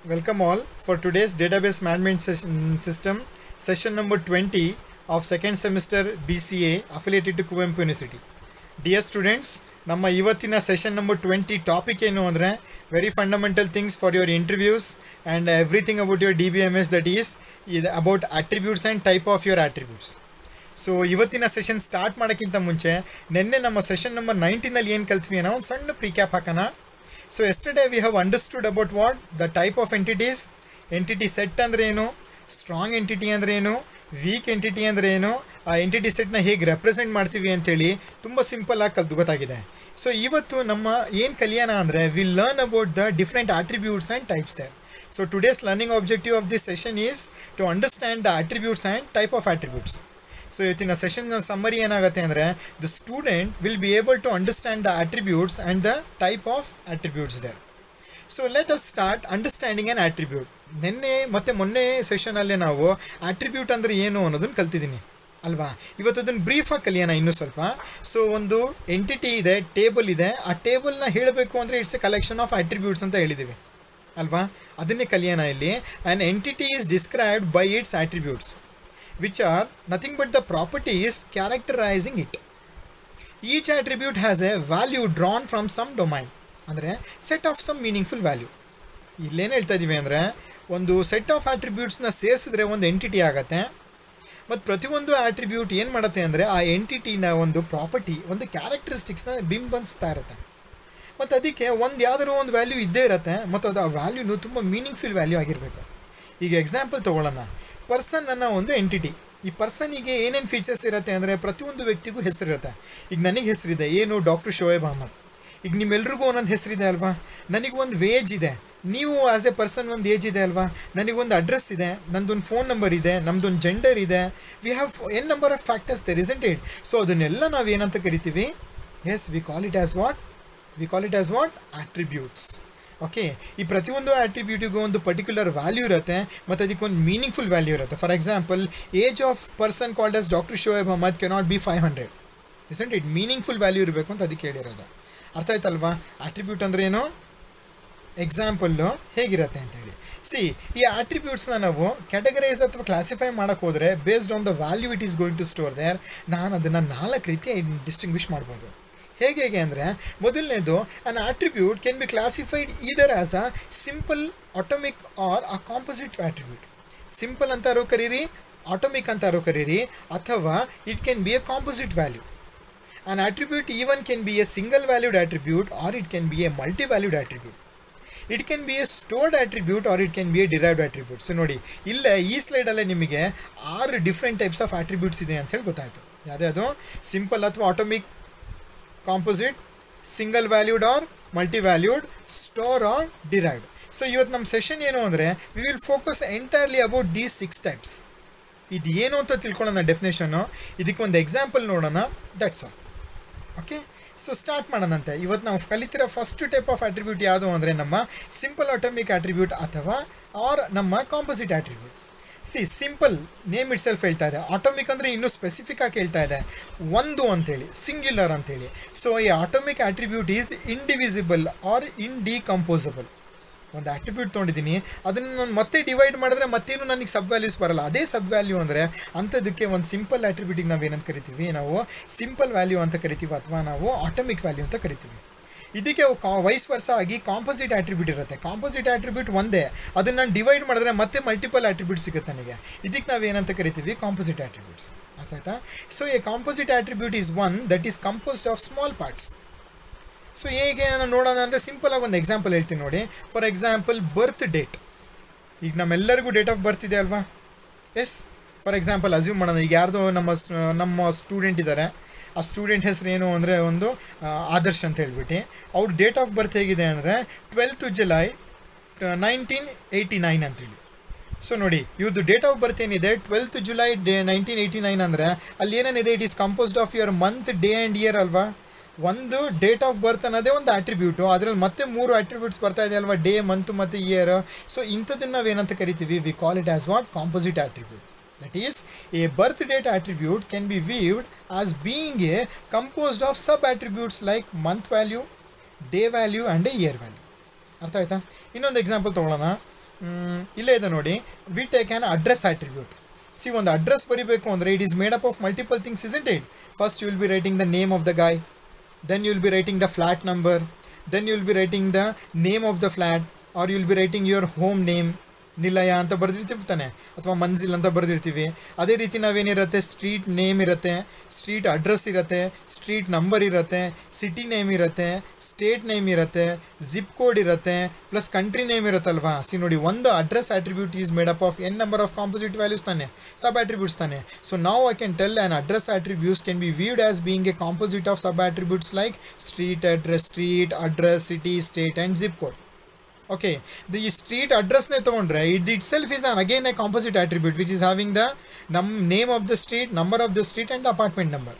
Welcome all for today's database management system session number 20 of second semester BCA affiliated to Kuvempu University. Dear students, ನಮ್ಮ ಇವತ್ತಿನ session number 20 topic ಏನು ಅಂದರೆ very fundamental things for your interviews and everything about your DBMS, that is about attributes and type of your attributes. So ಇವತ್ತಿನ session start ಮಾಡೋಕ್ಕಿಂತ ಮುಂಚೆ ನಿನ್ನೆ ನಮ್ಮ session number 19ನಲ್ಲಿ ಏನು ಕಲ್ತ್ವಿ ಅನ್ನೋ ಒಂದು ಸಣ್ಣ ಪ್ರೀಕ್ಯಾಪ್ ಹಾಕೋಣ. So yesterday we have understood about what the type of entities, entity set andre enu, strong entity andre enu, weak entity andre enu, ಆ ಎಂಟಿಟಿ ಸೆಟ್ನ ಹೇಗೆ ರೆಪ್ರೆಸೆಂಟ್ ಮಾಡ್ತೀವಿ ಅಂತೇಳಿ ತುಂಬ ಸಿಂಪಲ್ ಆಗಿ ಕಲ್ತು ಗೊತ್ತಾಗಿದೆ. ಸೊ ಇವತ್ತು ನಮ್ಮ ಏನು ಕಲಿಯೋಣ ಅಂದರೆ will learn about the different attributes and types there. So today's learning objective of this session is to understand the attributes and type of attributes. So ಇವತ್ತಿನ ಸೆಷನ್ನ ಸಮ್ಮರಿ ಏನಾಗುತ್ತೆ ಅಂದರೆ the student will be able to understand the attributes and the type of attributes there. So let us start understanding an attribute. ನಿನ್ನೆ ಮತ್ತು ಮೊನ್ನೆ ಸೆಷನಲ್ಲೇ ನಾವು attribute ಅಂದರೆ ಏನು ಅನ್ನೋದನ್ನು ಕಲ್ತಿದ್ದೀನಿ ಅಲ್ವಾ. ಇವತ್ತು ಅದನ್ನು ಬ್ರೀಫಾಗಿ ಕಲಿಯೋಣ ಇನ್ನೂ ಸ್ವಲ್ಪ. ಸೊ ಒಂದು ಎಂಟಿಟಿ ಇದೆ, ಟೇಬಲ್ ಇದೆ, ಆ ಟೇಬಲ್ನ ಹೇಳಬೇಕು ಅಂದರೆ it's A collection of attributes ಅಂತ ಹೇಳಿದ್ದೀವಿ ಅಲ್ವಾ. ಅದನ್ನೇ ಕಲಿಯೋಣ ಇಲ್ಲಿ. An entity is described by it's attributes which are nothing but the properties characterizing it. Each attribute has a value drawn from some domain, ಅಂದರೆ set of some meaningful value. ಇಲ್ಲೇನು ಹೇಳ್ತಾ ಇದ್ದೀವಿ ಅಂದರೆ ಒಂದು ಸೆಟ್ ಆಫ್ ಆಟ್ರಿಬ್ಯೂಟ್ಸ್ನ ಸೇರಿಸಿದ್ರೆ ಒಂದು entity ಆಗುತ್ತೆ. ಮತ್ತು ಪ್ರತಿಯೊಂದು ಆಟ್ರಿಬ್ಯೂಟ್ ಏನು ಮಾಡುತ್ತೆ ಅಂದರೆ ಆ ಎಂಟಿಟಿನ ಒಂದು ಪ್ರಾಪರ್ಟಿ, ಒಂದು ಕ್ಯಾರೆಕ್ಟರಿಸ್ಟಿಕ್ಸ್ನ ಬಿಂಬಿಸ್ತಾ ಇರುತ್ತೆ. ಮತ್ತು ಅದಕ್ಕೆ ಯಾವ್ದಾದ್ರು ಒಂದು ವ್ಯಾಲ್ಯೂ ಇದ್ದೇ ಇರುತ್ತೆ ಮತ್ತು ಅದು ಆ ವ್ಯಾಲ್ಯೂನು ತುಂಬ ಮೀನಿಂಗ್ಫುಲ್ ವ್ಯಾಲ್ಯೂ ಆಗಿರಬೇಕು. ಈಗ ಎಕ್ಸಾಂಪಲ್ ತೊಗೊಳ್ಳೋಣ. ಪರ್ಸನ್ ಅನ್ನೋ ಒಂದು ಎಂಟಿಟಿ. ಈ ಪರ್ಸನಿಗೆ ಏನೇನು ಫೀಚರ್ಸ್ ಇರುತ್ತೆ ಅಂದರೆ ಪ್ರತಿಯೊಂದು ವ್ಯಕ್ತಿಗೂ ಹೆಸರಿರುತ್ತೆ. ಈಗ ನನಗೆ ಹೆಸರಿದೆ, ಏನು ಡಾಕ್ಟರ್ ಶೋಯಬ್ ಅಹಮದ್. ಈಗ ನಿಮ್ಮೆಲ್ರಿಗೂ ಒಂದೊಂದು ಹೆಸರಿದೆ ಅಲ್ವಾ. ನನಗೊಂದು ವೇಜ್ ಇದೆ, ನೀವು ಆ್ಯಸ್ ಎ ಪರ್ಸನ್ ಒಂದು ಏಜ್ ಇದೆ ಅಲ್ವಾ. ನನಗೊಂದು ಅಡ್ರೆಸ್ ಇದೆ, ನಂದೊಂದು ಫೋನ್ ನಂಬರ್ ಇದೆ, ನಮ್ಮದೊಂದು ಜೆಂಡರ್ ಇದೆ. We have an number of factors there isn't it. So ಅದನ್ನೆಲ್ಲ ನಾವು ಏನಂತ ಕರಿತೀವಿ? Yes, we call it as what attributes. Okay. ಈ ಪ್ರತಿಯೊಂದು ಆಟ್ರಿಬ್ಯೂಟಿಗೂ ಒಂದು ಪರ್ಟಿಕ್ಯುಲರ್ ವ್ಯಾಲ್ಯೂ ಇರುತ್ತೆ ಮತ್ತು ಅದಕ್ಕೊಂದು ಮೀನಿಂಗ್ಫುಲ್ ವ್ಯಾಲ್ಯೂ ಇರುತ್ತೆ. For example, age of person called as doctor Shoaib Ahmad cannot be 500. Isn't it? Meaningful value ಇರಬೇಕು ಅಂತ ಅದಕ್ಕೆ ಹೇಳಿರೋದು. ಅರ್ಥ ಆಯ್ತಲ್ವಾ? ಆಟ್ರಿಬ್ಯೂಟ್ ಅಂದರೆ ಏನು, ಎಕ್ಸಾಂಪಲ್ಲು ಹೇಗಿರುತ್ತೆ ಅಂತೇಳಿ. ಈ ಆಟ್ರಿಬ್ಯೂಟ್ಸ್ನ ನಾವು ಕ್ಯಾಟಗರೈಸ್ ಅಥವಾ ಕ್ಲಾಸಿಫೈ ಮಾಡೋಕ್ಕೆ ಹೋದರೆ based on the value it is going to store there, ನಾನು ಅದನ್ನು 4 ರೀತಿ ಡಿಸ್ಟಿಂಗ್ವಿಷ್ ಮಾಡ್ಬೋದು. ಹೇಗೆ ಅಂದರೆ ಮೊದಲನೇದು, an attribute can be classified either as a simple, atomic or a composite attribute. Simple ಅಂತಾರೋ ಕರೀರಿ, ಆಟೋಮಿಕ್ ಅಂತಾರೋ ಕರೀರಿ, ಅಥವಾ it can be a composite value. An attribute even can be a single valued attribute or it can be a multi valued attribute. It can be A stored attribute or it can be a derived attribute. So ನೋಡಿ, ಇಲ್ಲೇ ಈ ಸ್ಲೈಡಲ್ಲೇ ನಿಮಗೆ 6 different types of attributes ಇದೆ ಅಂತ ಹೇಳಿ ಗೊತ್ತಾಯಿತು. ಯಾವುದೇ simple ಅಥವಾ atomic, composite, single valued or multi valued, store or derived. So ಇವತ್ತು ನಮ್ಮ ಸೆಷನ್ ಏನು ಅಂದರೆ we will focus entirely about these 6 types. ಇದು ಏನು ಅಂತ ತಿಳ್ಕೊಳ್ಳೋಣ ಡೆಫಿನೇಷನ್ನು, ಇದಕ್ಕೆ ಒಂದು ಎಕ್ಸಾಂಪಲ್ ನೋಡೋಣ, that's all. Okay. So start ಮಾಡೋಣಂತೆ. ಇವತ್ತು ನಾವು ಕಲಿತಿರೋ ಫಸ್ಟ್ ಟೈಪ್ ಆಫ್ ಆಟ್ರಿಬ್ಯೂಟ್ ಯಾವುದು ಅಂದರೆ ನಮ್ಮ ಸಿಂಪಲ್ ಆಟೋಮಿಕ್ ಆಟ್ರಿಬ್ಯೂಟ್ ಅಥವಾ ಆರ್ ನಮ್ಮ composite attribute. Simple name itself ಹೇಳ್ತಾ ಇದೆ. ಆಟೋಮಿಕ್ ಅಂದರೆ ಇನ್ನೂ ಸ್ಪೆಸಿಫಿಕ್ ಆಗಿ ಹೇಳ್ತಾ ಇದೆ, ಒಂದು ಅಂತೇಳಿ, ಸಿಂಗ್ಯುಲರ್ ಅಂತೇಳಿ. ಸೊ ಈ atomic attribute is indivisible or indecomposable. ಒಂದು ಆಟ್ರಿಬ್ಯೂಟ್ ತೊಗೊಂಡಿದ್ದೀನಿ, ಅದನ್ನು ನಾನು ಮತ್ತೆ ಡಿವೈಡ್ ಮಾಡಿದ್ರೆ ಮತ್ತೇನು ನನಗೆ ಸಬ್ ವ್ಯಾಲ್ಯೂಸ್ ಬರಲ್ಲ. ಅದೇ ಸಬ್ ವ್ಯಾಲ್ಯೂ ಅಂದರೆ ಅಂಥದ್ದಕ್ಕೆ ಒಂದು ಸಿಂಪಲ್ ಆಟ್ರಿಬ್ಯೂಟಿಗೆ ನಾವು ಏನಂತ ಕರಿತೀವಿ? ನಾವು ಸಿಂಪಲ್ ವ್ಯಾಲ್ಯೂ ಅಂತ ಕರಿತೀವಿ ಅಥವಾ ನಾವು ಆಟೋಮಿಕ್ ವ್ಯಾಲ್ಯೂ ಅಂತ ಕರಿತೀವಿ. ಇದಕ್ಕೆ ವೈಸ್ ವರ್ಸ ಆಗಿ ಕಾಂಪೋಸಿಟ್ ಆಟ್ರಿಬ್ಯೂಟ್ ಇರುತ್ತೆ. ಕಾಂಪೋಸಿಟ್ ಆಟ್ರಿಬ್ಯೂಟ್ ಒಂದೇ, ಅದನ್ನು ನಾನು ಡಿವೈಡ್ ಮಾಡಿದ್ರೆ ಮತ್ತೆ ಮಲ್ಟಿಪಲ್ ಆಟ್ರಿಬ್ಯೂಟ್ ಸಿಗುತ್ತೆ ನನಗೆ. ಇದಕ್ಕೆ ನಾವು ಏನಂತ ಕರಿತೀವಿ? Composite attributes. ಅರ್ಥ ಆಯ್ತಾ? So A composite attribute is one that is composed of small parts. So ಹೇಗೆ ನಾನು ನೋಡೋಣ ಅಂದರೆ ಸಿಂಪಲಾಗಿ ಒಂದು ಎಕ್ಸಾಂಪಲ್ ಹೇಳ್ತೀನಿ ನೋಡಿ. For example, birth date. ಈಗ ನಮ್ಮೆಲ್ಲರಿಗೂ ಡೇಟ್ ಆಫ್ ಬರ್ತ್ ಇದೆ ಅಲ್ವಾ. ಎಸ್, ಫಾರ್ ಎಕ್ಸಾಂಪಲ್ ಅಸ್ಯೂಮ್ ಮಾಡೋಣ, ಈಗ ಯಾರ್ದೋ ನಮ್ಮ ಸ್ಟೂಡೆಂಟ್ ಇದ್ದಾರೆ. ಆ ಸ್ಟೂಡೆಂಟ್ ಹೆಸರು ಏನು ಅಂದರೆ ಒಂದು ಆದರ್ಶ್ ಅಂತ ಹೇಳ್ಬಿಟ್ಟು. ಅವ್ರ ಡೇಟ್ ಆಫ್ ಬರ್ತ್ ಹೇಗಿದೆ ಅಂದರೆ 12th July 1989 ಅಂತೇಳಿ. ಸೊ ನೋಡಿ, ಇವ್ರದ್ದು ಡೇಟ್ ಆಫ್ ಬರ್ತ್ ಏನಿದೆ 12th July 1989 ಅಂದರೆ ಅಲ್ಲಿ ಏನೇನಿದೆ? It is composed of your month, day and year ಅಲ್ವಾ. ಒಂದು ಡೇಟ್ ಆಫ್ ಬರ್ತ್ ಅನ್ನೋದೇ ಒಂದು ಆಟ್ರಿಬ್ಯೂಟು, ಅದರಲ್ಲಿ ಮತ್ತೆ 3 ಆಟ್ರಿಬ್ಯೂಟ್ಸ್ ಬರ್ತಾ ಇದೆ ಅಲ್ವಾ, ಡೇ, ಮಂತ್ ಮತ್ತು ಇಯರ್. ಸೊ ಇಂಥದ್ದನ್ನು ನಾವೇನಂತ ಕರಿತೀವಿ? V call it as what? Composite attribute. That is, a birth date attribute can be viewed as being a composed of sub attributes like month value, day value and a year value. ಅರ್ಥ ಆಯ್ತಾ? ಇನ್ನೊಂದು example ತೊಗೊಳ್ಳೋಣ. ಇಲ್ಲೇ ಇದೆ ನೋಡಿ, we take an address attribute. See, ಒಂದು address ಬರೀಬೇಕು ಅಂದರೆ it is made up of multiple things, isn't it? First you will be writing the name of the guy, then you will be writing the flat number, then you will be writing the name of the flat, or you will be writing your home name. ನಿಲಯ ಅಂತ ಬರೆದಿರ್ತೀವಿ ತಾನೆ, ಅಥವಾ ಮಂಜಿಲ್ ಅಂತ ಬರೆದಿರ್ತೀವಿ. ಅದೇ ರೀತಿ ನಾವೇನಿರುತ್ತೆ, street name ಇರುತ್ತೆ, street address ಇರುತ್ತೆ, street number ಇರುತ್ತೆ, ಸಿಟಿ ನೇಮ್ ಇರುತ್ತೆ, ಸ್ಟೇಟ್ ನೇಮ್ ಇರುತ್ತೆ, ಜಿಪ್ ಕೋಡ್ ಇರುತ್ತೆ, ಪ್ಲಸ್ ಕಂಟ್ರಿ ನೇಮ್ ಇರುತ್ತಲ್ವಾ. ಸಿ ನೋಡಿ, ಒಂದು address attribute is made up of N number of composite values ತಾನೆ, ಸಬ್ ಆಟ್ರಿಬ್ಯೂಟ್ಸ್ ತಾನೆ. ಸೊ ನಾವು I can tell on address attributes can be viewed as being a composite of sub attributes like street address, city, state and zip code. Okay, the street address ne tagondre it itself is again a composite attribute which is having the name of the street, number of the street and the apartment number.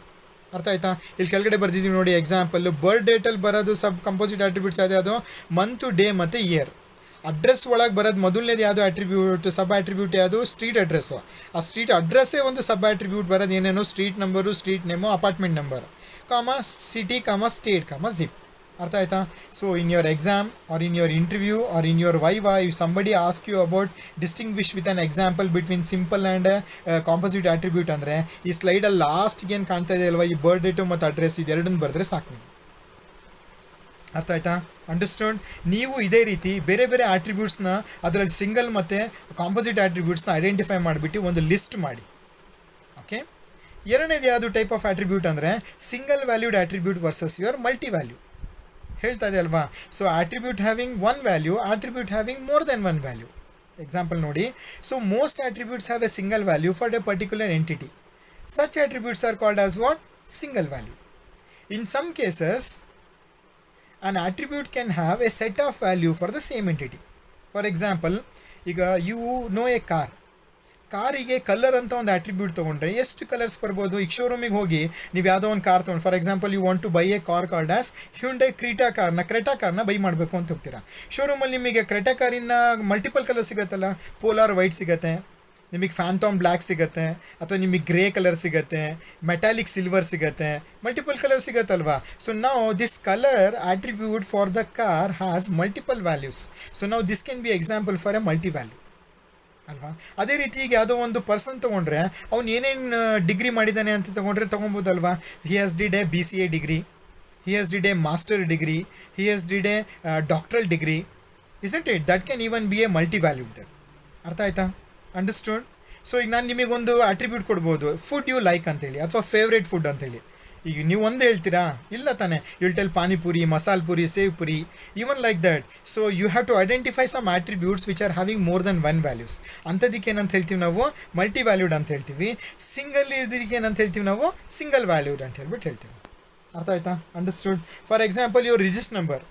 ಅರ್ಥ ಆಯ್ತಾ? ಇಲ್ಲಿ ಕೆಳಗಡೆ ಬರ್ದಿದ್ದೀವಿ ನೋಡಿ example. Birth ಡೇಟಲ್ಲಿ ಬರೋದು sub composite attributes ಯಾವುದು? Month, day ಮತ್ತು year. Address ಒಳಗೆ ಬರೋದು ಮೊದಲನೇದು ಯಾವುದು ಆಟ್ರಿಬ್ಯೂಟ್, ಸಬ್ ಆಟ್ರಿಬ್ಯೂಟ್ ಯಾವುದು? Street address. ಆ ಸ್ಟ್ರೀಟ್ ಅಡ್ರೆಸ್ಸೇ ಒಂದು ಸಬ್ ಆಟ್ರಿಬ್ಯೂಟ್ ಬರೋದು ಏನೇನು? Street number, street name, apartment number, city, state, zip. ಅರ್ಥ ಆಯ್ತಾ? So in your exam or in your interview or in your viva, if somebody ask you about distinguish with an example between simple and composite attribute ಅಂದರೆ ಈ ಸ್ಲೈಡಲ್ಲಿ ಲಾಸ್ಟ್ಗೆ ಏನು ಕಾಣ್ತಾ ಇದೆ ಅಲ್ವಾ, ಈ ಬರ್ತ್ ಡೇಟು ಮತ್ತು ಅಡ್ರೆಸ್ ಇದೆರಡನ್ನು ಬರೆದ್ರೆ ಸಾಕು ನೀವು. ಅರ್ಥ ಆಯ್ತಾ? ಅಂಡರ್ಸ್ಟ್ಯಾಂಡ್? ನೀವು ಇದೇ ರೀತಿ ಬೇರೆ ಬೇರೆ ಆಟ್ರಿಬ್ಯೂಟ್ಸ್ನ ಅದರಲ್ಲಿ ಸಿಂಗಲ್ ಮತ್ತು ಕಾಂಪೋಸಿಟ್ ಆಟ್ರಿಬ್ಯೂಟ್ಸ್ನ ಐಡೆಂಟಿಫೈ ಮಾಡಿಬಿಟ್ಟು ಒಂದು ಲಿಸ್ಟ್ ಮಾಡಿ. ಓಕೆ, ಎರಡನೇದು ಯಾವುದು ಟೈಪ್ ಆಫ್ ಆಟ್ರಿಬ್ಯೂಟ್ ಅಂದರೆ single valued attribute versus your multi value. ಹೇಳ್ತಾ ಇದೆ ಅಲ್ವಾ? So attribute having one value, attribute having more than one value. Example ನೋಡಿ. So most attributes have a single value for a particular entity. Such attributes are called as what? Single value. In some cases an attribute can have a set of value for the same entity. For example, ಈಗ you know a car. ಕಾರಿಗೆ colour ಅಂತ ಒಂದು attribute ತೊಗೊಂಡ್ರೆ ಎಷ್ಟು colours ಬರ್ಬೋದು? ಈಗ ಶೋರೂಮಿಗೆ ಹೋಗಿ ನೀವು ಯಾವುದೋ ಒಂದು ಕಾರ್ ತೊಗೊಂಡು, for example you want to buy a car called as Hyundai Creta ಕಾರ್ನ ಬೈ ಮಾಡಬೇಕು ಅಂತ ಹೋಗ್ತೀರಾ. ಶೋರೂಮಲ್ಲಿ ನಿಮಗೆ ಕ್ರೆಟಾ ಕಾರಿನ ಮಲ್ಟಿಪಲ್ ಕಲರ್ ಸಿಗುತ್ತಲ್ಲ, ಪೋಲಾರ್ ವೈಟ್ ಸಿಗುತ್ತೆ, ನಿಮಗೆ ಫ್ಯಾಂಥಾಮ್ ಬ್ಲ್ಯಾಕ್ ಸಿಗುತ್ತೆ, ಅಥವಾ ನಿಮಗೆ ಗ್ರೇ ಕಲರ್ ಸಿಗುತ್ತೆ, ಮೆಟಾಲಿಕ್ ಸಿಲ್ವರ್ ಸಿಗುತ್ತೆ, ಮಲ್ಟಿಪಲ್ ಕಲರ್ ಸಿಗುತ್ತಲ್ವಾ. ಸೊ ನಾವು this colour attribute for the car has multiple values. So ನಾವು this can be example for a multi value ಅಲ್ವಾ. ಅದೇ ರೀತಿ ಈಗ ಯಾವುದೋ ಒಂದು ಪರ್ಸನ್ ತೊಗೊಂಡ್ರೆ ಅವ್ನು ಏನೇನು ಡಿಗ್ರಿ ಮಾಡಿದ್ದಾನೆ ಅಂತ ತೊಗೊಬೋದಲ್ವಾ. He has did a BCA degree, he has did a master degree, he has did a doctoral degree, isn't it? That can even be a multi valued there. ಅರ್ಥ ಆಯ್ತಾ? ಅಂಡರ್ಸ್ಟೂಡ್? ಸೊ ಈಗ ನಾನು ನಿಮಗೊಂದು attribute ಕೊಡ್ಬೋದು, food you like ಅಂತೇಳಿ, ಅಥವಾ favourite food ಅಂತೇಳಿ. ಈಗ ನೀವು ಒಂದು ಹೇಳ್ತೀರಾ? ಇಲ್ಲ ತಾನೆ. You'll tell panipuri, masala puri, sev puri, even like that. So you have to identify some attributes which are having more than one values. ಅಂಥದಕ್ಕೆ ಏನಂತ ಹೇಳ್ತೀವಿ ನಾವು? ಮಲ್ಟಿ ವ್ಯಾಲ್ಯೂಡ್ ಅಂತ ಹೇಳ್ತೀವಿ. ಸಿಂಗಲ್ ಇದಕ್ಕೆ ಏನಂತ ಹೇಳ್ತೀವಿ ನಾವು? ಸಿಂಗಲ್ ವ್ಯಾಲ್ಯೂಡ್ ಅಂತ ಹೇಳ್ಬಿಟ್ಟು ಹೇಳ್ತೀವಿ. ಅರ್ಥ ಆಯ್ತಾ? Understood? For example your register number,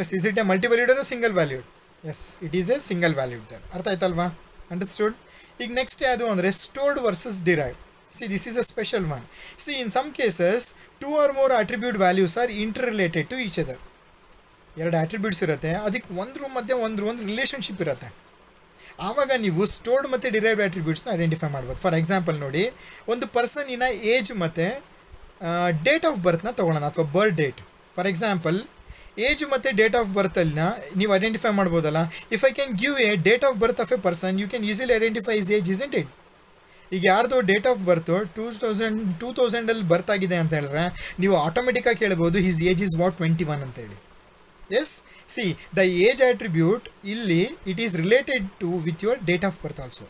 yes, is it a multi valued or single valued? Yes, it is a single valued there. ಅರ್ಥ ಆಯ್ತಲ್ವಾ? ಅಂಡರ್ಸ್ಟೂಡ್? ಈಗ ನೆಕ್ಸ್ಟ್ ಯಾವುದು ಅಂದರೆ stored versus derived. See, this is a special one. See, in some cases, two or more attribute values are interrelated to each other. ಎರಡು attributes ಇರುತ್ತೆ, ಅದಕ್ಕೆ ಒಂದ್ರ ಮಧ್ಯೆ ಒಂದು ರಿಲೇಷನ್ಶಿಪ್ ಇರುತ್ತೆ. ಆವಾಗ ನೀವು ಸ್ಟೋರ್ಡ್ ಮತ್ತು ಡಿರೈವ್ಡ್ ಆಟ್ರಿಬ್ಯೂಟ್ಸ್ನ ಐಡೆಂಟಿಫೈ ಮಾಡ್ಬೋದು. ಫಾರ್ ಎಕ್ಸಾಂಪಲ್ ನೋಡಿ, ಒಂದು ಪರ್ಸನಿನ ಏಜ್ ಮತ್ತು ಡೇಟ್ ಆಫ್ ಬರ್ತ್ನ ತೊಗೊಳ್ಳೋಣ, ಅಥವಾ birth date. For example, age ಮತ್ತು ಡೇಟ್ ಆಫ್ ಬರ್ತಲ್ಲಿ ನೀವು ಐಡೆಂಟಿಫೈ ಮಾಡ್ಬೋದಲ್ಲ. If I can give a date of birth of a person, you can easily identify is age, isn't it? ಈಗ ಯಾರ್ದು ಡೇಟ್ ಆಫ್ ಬರ್ತು 2000 ಬರ್ತ್ ಆಗಿದೆ ಅಂತ ಹೇಳಿದ್ರೆ ನೀವು ಆಟೋಮೆಟಿಕ್ಕಾಗಿ ಕೇಳ್ಬೋದು ಹಿಸ್ ಏಜ್ ಇಸ್ ವಾಟ್ 21 ಅಂತೇಳಿ. Yes, see the age attribute ಇಲ್ಲಿ it is related to with your date of birth also.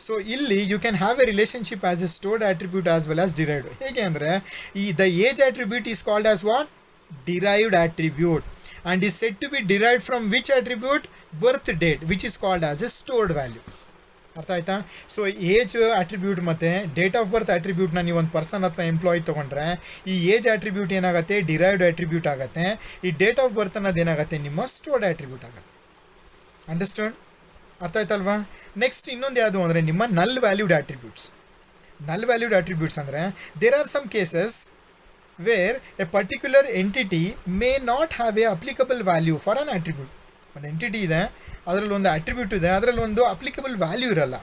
So ಇಲ್ಲಿ you can have a relationship as a stored attribute as well as derived. ಹೇಗೆ ಅಂದರೆ the age attribute is called as what? Derived attribute, and is said to be derived from which attribute? Birth date, which is called as a stored value. ಅರ್ಥ ಆಯ್ತಾ? So age attribute ಮತ್ತು date of ಬರ್ತ್ ಆಟ್ರಿಬ್ಯೂಟ್ನ ನೀವು ಒಂದು person ಅಥವಾ employee ತೊಗೊಂಡ್ರೆ ಈ age attribute ಏನಾಗುತ್ತೆ? Derived attribute ಆಗುತ್ತೆ. ಈ ಡೇಟ್ ಆಫ್ ಬರ್ತ್ ಅನ್ನೋದು ಏನಾಗುತ್ತೆ? ನಿಮ್ಮ ಸ್ಟೋರ್ಡ್ ಆಟ್ರಿಬ್ಯೂಟ್ ಆಗುತ್ತೆ. ಅಂಡರ್ಸ್ಟ್ಯಾಂಡ್? ಅರ್ಥ ಆಯ್ತಲ್ವಾ? ನೆಕ್ಸ್ಟ್ ಇನ್ನೊಂದು ಯಾವುದು ಅಂದರೆ ನಿಮ್ಮ null valued attributes. Null valued attributes ಅಂದರೆ there are some cases where a particular entity may not have a applicable value for an attribute. ಒಂದು ಎಂಟಿಟಿ ಇದೆ, ಅದರಲ್ಲಿ ಒಂದು ಆಟ್ರಿಬ್ಯೂಟ್ ಇದೆ, ಅದರಲ್ಲಿ ಒಂದು ಅಪ್ಲಿಕಬಲ್ ವ್ಯಾಲ್ಯೂ ಇರಲ್ಲ.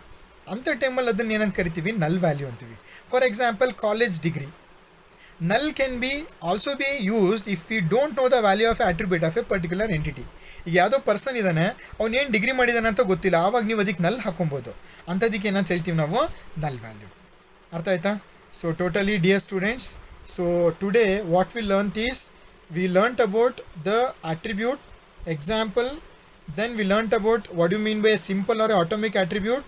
ಅಂಥ ಟೈಮಲ್ಲಿ ಅದನ್ನು ಏನಂತ ಕರಿತೀವಿ? ನಲ್ ವ್ಯಾಲ್ಯೂ ಅಂತೀವಿ. For example, college degree. null can be also be used if we don't know the value of attribute of a particular entity. ಈಗ ಯಾವುದೋ ಪರ್ಸನ್ ಇದ್ದಾನೆ, ಅವ್ನು ಏನು ಡಿಗ್ರಿ ಮಾಡಿದ್ದಾನೆ ಅಂತ ಗೊತ್ತಿಲ್ಲ, ಆವಾಗ ನೀವು ಅದಕ್ಕೆ ನಲ್ ಹಾಕೊಬೋದು. ಅಂಥದಕ್ಕೆ ಏನಂತ ಹೇಳ್ತೀವಿ ನಾವು, ನಲ್ ವ್ಯಾಲ್ಯೂ. ಅರ್ಥ ಆಯ್ತಾ? So totally dear students, so today what we learn is, we learnt about the attribute example, then we learnt about what do you mean by a simple or atomic attribute,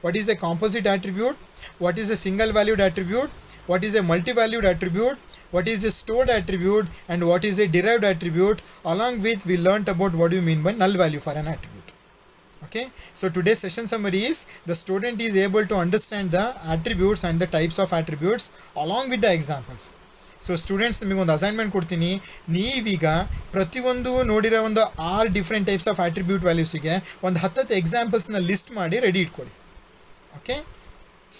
what is a composite attribute, what is a single valued attribute, what is a multi-valued attribute, what is a stored attribute, and what is a derived attribute. Along with we learnt about what do you mean by null value for an attribute. Okay, so today's session summary is the student is able to understand the attributes and the types of attributes along with the examples. So students ನಿಮಗೊಂದು assignment ಕೊಡ್ತೀನಿ, ನೀವೀಗ ಪ್ರತಿಯೊಂದು ನೋಡಿರೋ ಒಂದು 6 different types of attribute ವ್ಯಾಲ್ಯೂಸಿಗೆ ಒಂದು 10 ಎಕ್ಸಾಂಪಲ್ಸ್ನ list ಮಾಡಿ ರೆಡಿ ಇಟ್ಕೊಳ್ಳಿ. Okay,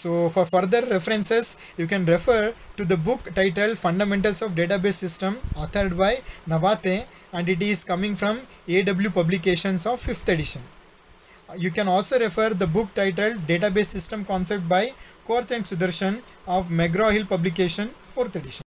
so for further references you can refer to the book title fundamentals of database system authored by Navate, and it is coming from AW Publications of 5th edition. You can also refer the book titled Database System Concept by Korth and Sudarshan of McGraw-Hill Publication 4th edition.